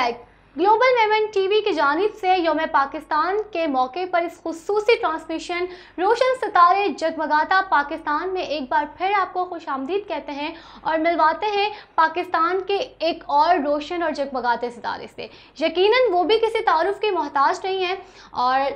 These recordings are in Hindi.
बैक। ग्लोबल मेमन टीवी की जानिब से यौम पाकिस्तान के मौके पर इस खुसूसी ट्रांसमिशन रोशन सितारे जगमगाता पाकिस्तान में एक बार फिर आपको खुशामदीद कहते हैं और मिलवाते हैं पाकिस्तान के एक और रोशन और जगमगाते सितारे से। यकीनन वो भी किसी तारुफ के मोहताज नहीं है और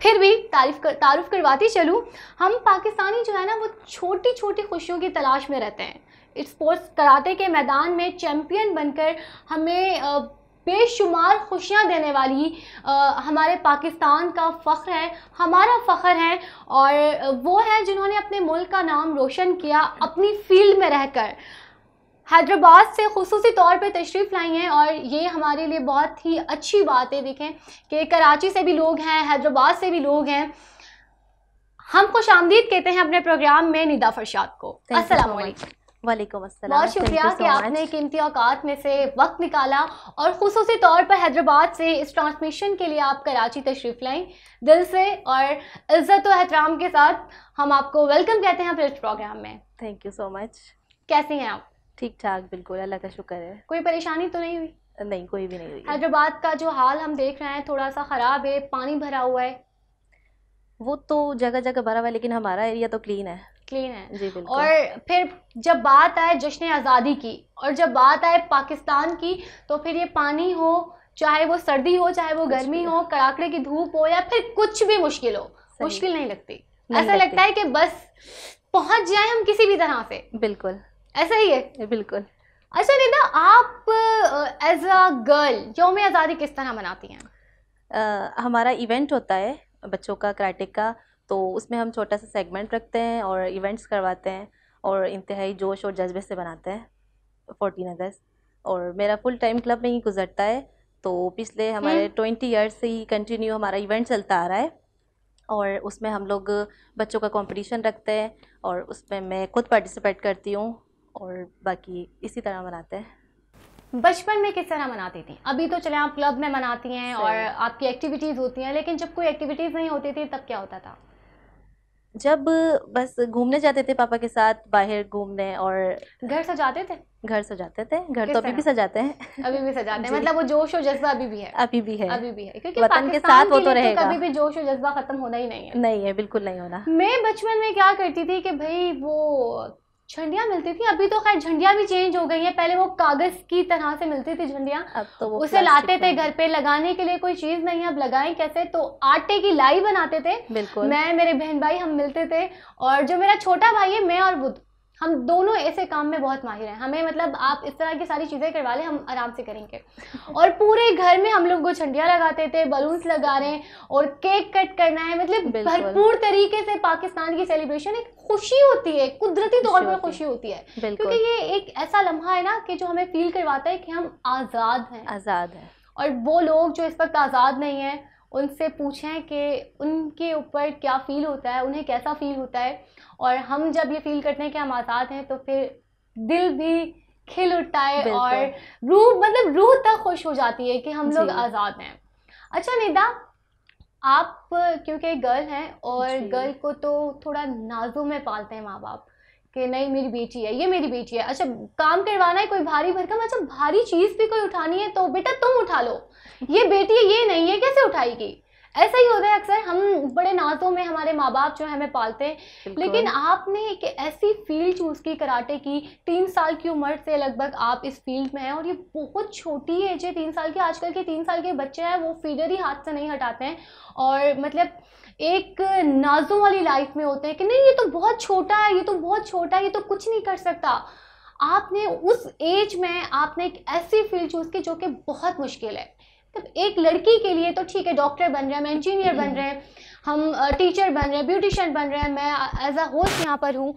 फिर भी तारुफ करवाती चलूँ। हम पाकिस्तानी जो है ना, वो छोटी छोटी खुशियों की तलाश में रहते हैं। स्पोर्ट्स कराटे के मैदान में चैम्पियन बनकर हमें बेशुमार खुशियाँ देने वाली हमारे पाकिस्तान का फ़ख्र है, हमारा फ़ख्र है। और वो है जिन्होंने अपने मुल्क का नाम रोशन किया अपनी फील्ड में रहकर। हैदराबाद से खुसूसी तौर पे तशरीफ़ लाई हैं और ये हमारे लिए बहुत ही अच्छी बात है। देखें कि कराची से भी लोग हैं, हैदराबाद से भी लोग हैं। हम खुशामदीद कहते हैं अपने प्रोग्राम में निदा फरशाद को। अस्सलाम वालेकुम। वालेकुम अस्सलाम। बहुत शुक्रिया कि आपने कीमती औकात में से वक्त निकाला और खुसूसी तौर पर हैदराबाद से इस ट्रांसमिशन के लिए आप कराची तशरीफ़ लाएं। दिल से और इज़्ज़त और एहतराम के साथ हम आपको वेलकम कहते हैं अपने इस प्रोग्राम में। Thank you so much. कैसी हैं आप? ठीक ठाक, बिल्कुल, अल्लाह का शुक्र है। कोई परेशानी तो नहीं हुई? नहीं, कोई भी नहीं हुई। हैदराबाद का जो हाल हम देख रहे हैं थोड़ा सा ख़राब है, पानी भरा हुआ है। वो तो जगह जगह भरा हुआ है, लेकिन हमारा एरिया तो क्लीन है। क्लीन है जी बिल्कुल। और फिर जब बात आए जश्न आज़ादी की और जब बात आए पाकिस्तान की, तो फिर ये पानी हो, चाहे वो सर्दी हो, चाहे वो गर्मी हो, कड़ाके की धूप हो या फिर कुछ भी मुश्किल हो, मुश्किल नहीं लगती। ऐसा लगता है कि बस पहुंच जाए हम किसी भी तरह से। बिल्कुल ऐसा ही है। बिल्कुल। अच्छा निदा, आप एज अ गर्ल यौम आज़ादी किस तरह मनाती हैं? हमारा इवेंट होता है बच्चों का कराटे का, तो उसमें हम छोटा सा सेगमेंट रखते हैं और इवेंट्स करवाते हैं और इंतहाई जोश और जज्बे से बनाते हैं 14 अगस्त। और मेरा फुल टाइम क्लब में ही गुजरता है, तो पिछले हमारे 20 ईयर्स से ही कंटिन्यू हमारा इवेंट चलता आ रहा है। और उसमें हम लोग बच्चों का कंपटीशन रखते हैं और उसमें मैं खुद पार्टिसिपेट करती हूँ और बाकी इसी तरह मनाते हैं। बचपन में किस तरह मनाती थी? अभी तो चले आप क्लब में मनाती हैं और आपकी एक्टिविटीज़ होती हैं, लेकिन जब कोई एक्टिविटीज़ नहीं होती थी तब क्या होता था? जब बस घूमने जाते थे पापा के साथ, बाहर घूमने। और घर सजाते थे? घर सजाते थे, घर तो अभी भी सजाते हैं। अभी भी सजाते हैं, मतलब वो जोश और जज्बा अभी भी है? अभी भी है, अभी भी है, क्योंकि वतन के साथ वो तो रहेगा। कभी भी जोश और जज्बा खत्म होना ही नहीं है। नहीं है, बिल्कुल नहीं होना। मैं बचपन में क्या करती थी कि भाई वो झंडियाँ मिलती थी, अभी तो खैर झंडियाँ भी चेंज हो गई हैं। पहले वो कागज की तरह से मिलती थी झंडियाँ, अब तो वो उसे लाते थे घर पे, लगाने के लिए कोई चीज नहीं है। अब लगाएं कैसे? तो आटे की लाई बनाते थे। बिल्कुल। मैं, मेरे बहन भाई हम मिलते थे और जो मेरा छोटा भाई है, मैं और बुध, हम दोनों ऐसे काम में बहुत माहिर हैं। हमें मतलब आप इस तरह की सारी चीज़ें करवा लें, हम आराम से करेंगे। और पूरे घर में हम लोग को झंडियाँ लगाते थे, बलून्स लगा रहे हैं और केक कट करना है। मतलब भरपूर तरीके से पाकिस्तान की सेलिब्रेशन एक खुशी होती है, कुदरती तौर पर खुशी होती है, क्योंकि ये एक ऐसा लम्हा है ना कि जो हमें फील करवाता है कि हम आज़ाद हैं। आज़ाद हैं। और वो लोग जो इस वक्त आज़ाद नहीं हैं, उनसे पूछें कि उनके ऊपर क्या फ़ील होता है, उन्हें कैसा फ़ील होता है। और हम जब ये फ़ील करते हैं कि हम आज़ाद हैं, तो फिर दिल भी खिल उठता है और रूह, मतलब रूह तक खुश हो जाती है कि हम लोग आज़ाद हैं। अच्छा निदा, आप क्योंकि गर्ल हैं और गर्ल को तो थोड़ा नाजों में पालते हैं माँ बाप कि नहीं मेरी बेटी है, ये मेरी बेटी है। अच्छा काम करवाना है कोई भारी भरकम, अच्छा भारी चीज़ भी कोई उठानी है तो बेटा तुम उठा लो, ये बेटी है, ये नहीं है, कैसे उठाएगी? ऐसा ही होता है अक्सर। हम बड़े नाजों में हमारे माँ बाप जो है हमें पालते हैं। लेकिन आपने एक ऐसी फील्ड चूज़ की कराटे की, 3 साल की उम्र से लगभग आप इस फील्ड में हैं और ये बहुत छोटी एज है, 3 साल की। आजकल के 3 साल के बच्चे हैं वो फीडर ही हाथ से नहीं हटाते हैं और मतलब एक नाजों वाली लाइफ में होते हैं कि नहीं ये तो बहुत छोटा है, ये तो बहुत छोटा है, ये तो कुछ नहीं कर सकता। आपने उस एज में आपने एक ऐसी फील्ड चूज़ की जो कि बहुत मुश्किल है। तब एक लड़की के लिए तो ठीक है, डॉक्टर बन रहे हैं, मैं इंजीनियर बन रहे हैं, हम टीचर बन रहे हैं, ब्यूटिशियन बन रहे हैं, मैं एज अ होस्ट यहाँ पर हूँ,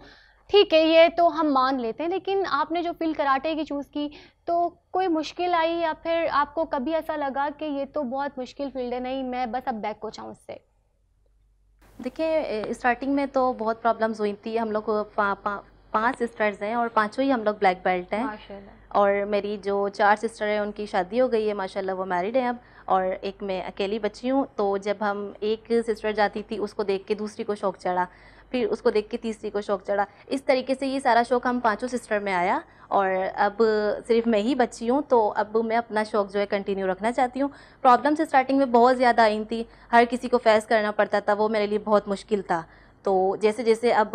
ठीक है, ये तो हम मान लेते हैं। लेकिन आपने जो फील्ड कराटे की चूज़ की, तो कोई मुश्किल आई या फिर आपको कभी ऐसा लगा कि ये तो बहुत मुश्किल फील्ड है, नहीं मैं बस अब बैक को चाहूँ उससे? देखिए, स्टार्टिंग में तो बहुत प्रॉब्लम्स हुई थी। हम लोग 5 सिस्टर्स हैं और पांचों ही हम लोग ब्लैक बेल्ट हैं। माशाल्लाह। और मेरी जो 4 सिस्टर हैं उनकी शादी हो गई है माशाल्लाह, वो मैरिड हैं अब, और एक मैं अकेली बच्ची हूँ। तो जब हम एक सिस्टर जाती थी उसको देख के दूसरी को शौक चढ़ा। फिर उसको देख के तीसरी को शौक चढ़ा। इस तरीके से ये सारा शौक हम पांचों सिस्टर में आया और अब सिर्फ मैं ही बची हूँ, तो अब मैं अपना शौक जो है कंटिन्यू रखना चाहती हूँ। प्रॉब्लम्स स्टार्टिंग में बहुत ज़्यादा आई थी, हर किसी को फेस करना पड़ता था, वो मेरे लिए बहुत मुश्किल था। तो जैसे जैसे अब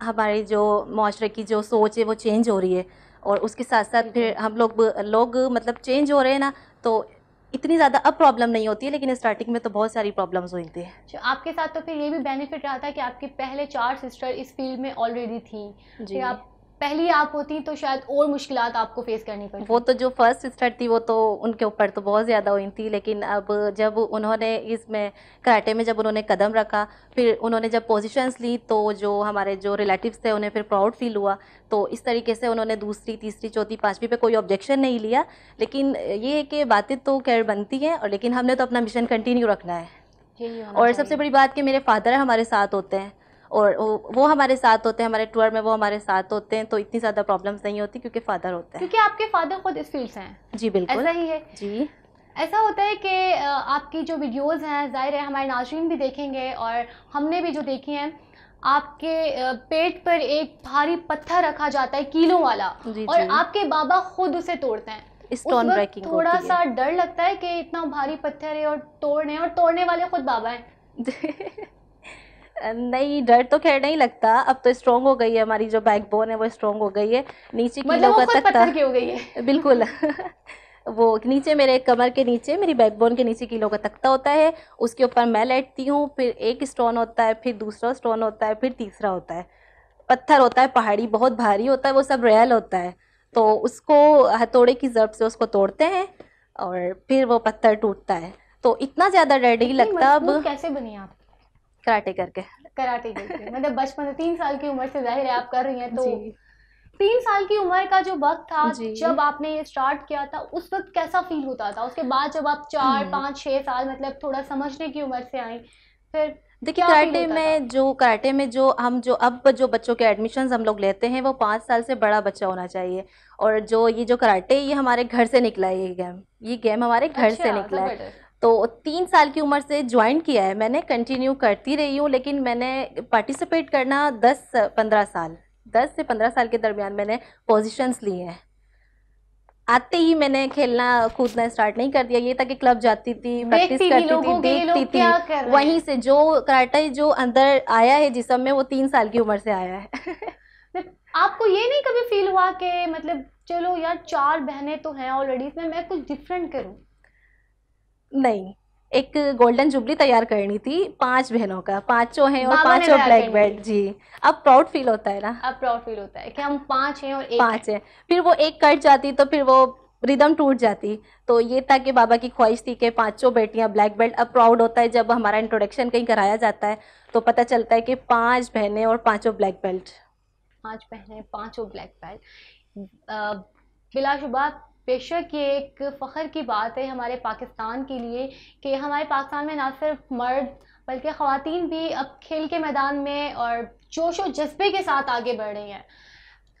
हमारे जो माशरे की जो सोच है वो चेंज हो रही है और उसके साथ साथ फिर हम लोग मतलब चेंज हो रहे हैं ना, तो इतनी ज़्यादा अब प्रॉब्लम नहीं होती है, लेकिन स्टार्टिंग में तो बहुत सारी प्रॉब्लम्स हुई थी। आपके साथ तो फिर ये भी बेनिफिट रहा था कि आपके पहले 4 सिस्टर इस फील्ड में ऑलरेडी थी, फिर आप पहली आप होती तो शायद और मुश्किलात आपको फेस करनी पड़ती। वो तो जो फर्स्ट सिस्टर थी वो तो उनके ऊपर तो बहुत ज़्यादा हुई थी, लेकिन अब जब उन्होंने इसमें कराटे में जब उन्होंने कदम रखा, फिर उन्होंने जब पोजीशंस ली, तो जो हमारे जो रिलेटिव्स थे उन्हें फिर प्राउड फील हुआ। तो इस तरीके से उन्होंने दूसरी, तीसरी, चौथी, पाँचवीं पे कोई ऑब्जेक्शन नहीं लिया। लेकिन ये है कि बातें तो खैर बनती हैं, और लेकिन हमने तो अपना मिशन कंटिन्यू रखना है। और सबसे बड़ी बात कि मेरे फादर हमारे साथ होते हैं और वो हमारे साथ होते हैं, हमारे टूर में वो हमारे साथ होते हैं, तो इतनी ज़्यादा प्रॉब्लम्स नहीं होती क्योंकि फादर होते हैं। क्योंकि आपके फादर खुद इस फील्ड से हैं। जी बिल्कुल, ऐसा ही है जी। ऐसा होता है कि आपकी जो वीडियोस हैं, जाहिर है हमारे नाज़रीन भी देखेंगे और हमने भी जो देखी हैं, आपके पेट पर एक भारी पत्थर रखा जाता है किलो वाला, और आपके बाबा खुद उसे तोड़ते हैं। स्टोन ब्रेकिंग थोड़ा सा डर लगता है कि इतना भारी पत्थर है और तोड़ने वाले खुद बाबा हैं। नहीं, डर तो खैर नहीं लगता, अब तो स्ट्रॉन्ग हो गई है, हमारी जो बैकबोन है वो स्ट्रॉन्ग हो गई है। नीचे किलो का तख्ता हो गई है। बिल्कुल। वो नीचे मेरे कमर के नीचे, मेरी बैकबोन के नीचे किलो का तख्ता होता है, उसके ऊपर मैं लेटती हूँ, फिर एक स्टोन होता है, फिर दूसरा स्टोन होता है, फिर तीसरा होता है। पत्थर होता है पहाड़ी, बहुत भारी होता है, वो सब रियल होता है, तो उसको हथौड़े की ज़रब से उसको तोड़ते हैं और फिर वो पत्थर टूटता है। तो इतना ज़्यादा डर नहीं लगता। अब कैसे बनी आप? कराटे करके मतलब बचपन से 3 साल की उम्र से, जाहिर है आप कर रही हैं, तो 3 साल की उम्र का जो वक्त था जब आपने ये स्टार्ट किया था, उस वक्त कैसा फील होता था? उसके बाद जब आप 4, 5, 6 साल मतलब थोड़ा समझने की उम्र से आई, फिर देखिए कराटे में जो अब जो बच्चों के एडमिशन्स हम लोग लेते हैं वो 5 साल से बड़ा बच्चा होना चाहिए, और ये कराटे ये हमारे घर से निकला है, ये गेम हमारे घर से निकला है। तो 3 साल की उम्र से ज्वाइन किया है मैंने, कंटिन्यू करती रही हूँ, लेकिन मैंने पार्टिसिपेट करना 10 से 15 साल के दरमियान मैंने पोजीशंस ली हैं। आते ही मैंने खेलना कूदना स्टार्ट नहीं कर दिया, ये था कि क्लब जाती थी, प्रैक्टिस करती थी, देखती थी, वहीं से जो कराटे जो अंदर आया है जिसम में, वो 3 साल की उम्र से आया है। आपको ये नहीं कभी फील हुआ कि मतलब चलो यार 4 बहनें तो हैं ऑलरेडी, इसमें मैं कुछ डिफरेंट करूं? नहीं, एक गोल्डन जुबली तैयार करनी थी 5 बहनों का, 5 हैं और 5 ब्लैक बेल्ट। जी, अब प्राउड फील होता है ना, अब प्राउड फील होता है कि हम 5 हैं और 5 हैं। फिर वो एक कट जाती तो फिर वो रिदम टूट जाती, तो ये था कि बाबा की ख्वाहिश थी कि 5 बेटियां ब्लैक बेल्ट। अब प्राउड होता है जब हमारा इंट्रोडक्शन कहीं कराया जाता है तो पता चलता है कि 5 बहनें और 5 ब्लैक बेल्ट। 5 बहनें 5 ब्लैक बेल्ट, बिलाशुबा बेशक ये एक फ़ख्र की बात है हमारे पाकिस्तान के लिए कि हमारे पाकिस्तान में ना सिर्फ मर्द बल्कि ख़वातीन भी अब खेल के मैदान में और जोश और जज्बे के साथ आगे बढ़ रही हैं।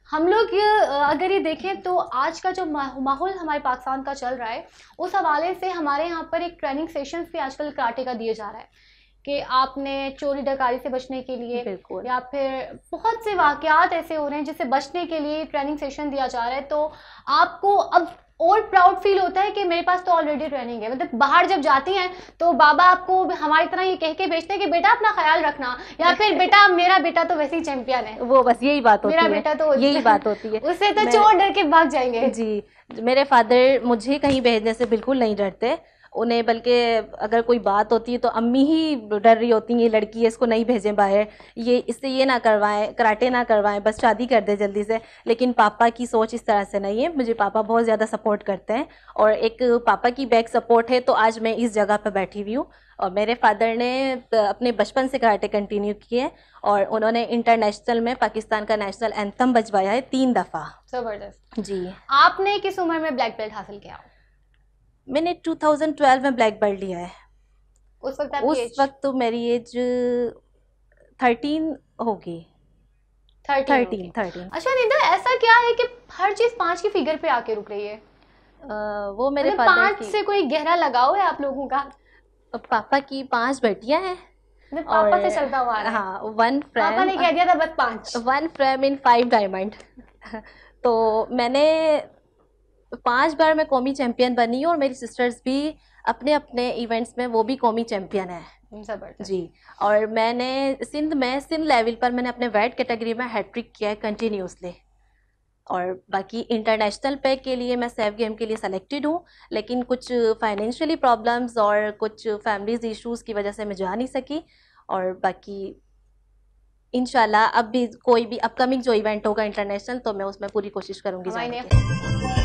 हम लोग अगर ये देखें तो आज का जो माहौल हमारे पाकिस्तान का चल रहा है, उस हवाले से हमारे यहाँ पर एक ट्रेनिंग सेशंस भी आजकल कराटे का दिए जा रहा है कि आपने चोरी डकारी से बचने के लिए, या फिर बहुत से वाक़यात ऐसे हो रहे हैं जिससे बचने के लिए ट्रेनिंग सेशन दिया जा रहा है। तो आपको अब और प्राउड फील होता है कि मेरे पास तो ऑलरेडी ट्रेनिंग है। मतलब बाहर जब जाती हैं तो बाबा आपको हमारी तरह ये कह के भेजते हैं कि बेटा अपना ख्याल रखना, या फिर बेटा मेरा बेटा तो वैसे ही चैंपियन है। वो बस यही बात होती है, मेरा बेटा तो यही बात होती है, उससे तो चोर डर के भाग जाएंगे। जी, मेरे फादर मुझे कहीं भेजने से बिल्कुल नहीं डरते, उन्हें बल्कि अगर कोई बात होती है तो अम्मी ही डर रही होती हैं, ये लड़की है इसको नहीं भेजें बाहर, ये इससे ये ना करवाएं, कराटे ना करवाएं, बस शादी कर दे जल्दी से। लेकिन पापा की सोच इस तरह से नहीं है, मुझे पापा बहुत ज़्यादा सपोर्ट करते हैं और एक पापा की बैक सपोर्ट है तो आज मैं इस जगह पर बैठी हुई हूँ। और मेरे फादर ने अपने बचपन से कराटे कंटिन्यू किए और उन्होंने इंटरनेशनल में पाकिस्तान का नेशनल एंथम बजवाया है 3 दफ़ा। ज़बरदस्त। जी, आपने किस उम्र में ब्लैक बेल्ट हासिल किया? मैंने 2012 में ब्लैक बेल्ट लिया है। उस वक्त तो मेरी एज 13 होगी। 13। अच्छा निदा, ऐसा क्या है कि हर चीज 5 की फिगर पे आके रुक रही है? वो मेरे फादर 5 से कोई गहरा लगाव है आप लोगों का? पापा की 5 बेटियां हैं पापा से चलता हुआ आ रहा है। हाँ, 1 फ्रेम, पापा ने कह दिया था बस 5। 1 फ्रेम इन 5 डायमंड। तो मैंने 5 बार मैं कौमी चैंपियन बनी हूँ, और मेरी सिस्टर्स भी अपने अपने इवेंट्स में वो भी कौमी चैंपियन है जबरदस्त जी। और मैंने सिंध लेवल पर मैंने अपने वेट कैटेगरी में हैट्रिक किया है कंटिन्यूसली। और बाकी इंटरनेशनल पे के लिए मैं सेफ गेम के लिए सेलेक्टेड हूँ, लेकिन कुछ फाइनेंशियली प्रॉब्लम्स और कुछ फैमिलीज इश्यूज की वजह से मैं जा नहीं सकी। और बाकी इंशाल्लाह अब भी कोई भी अपकमिंग जो इवेंट होगा इंटरनेशनल, तो मैं उसमें पूरी कोशिश करूँगी हमारे जाने की।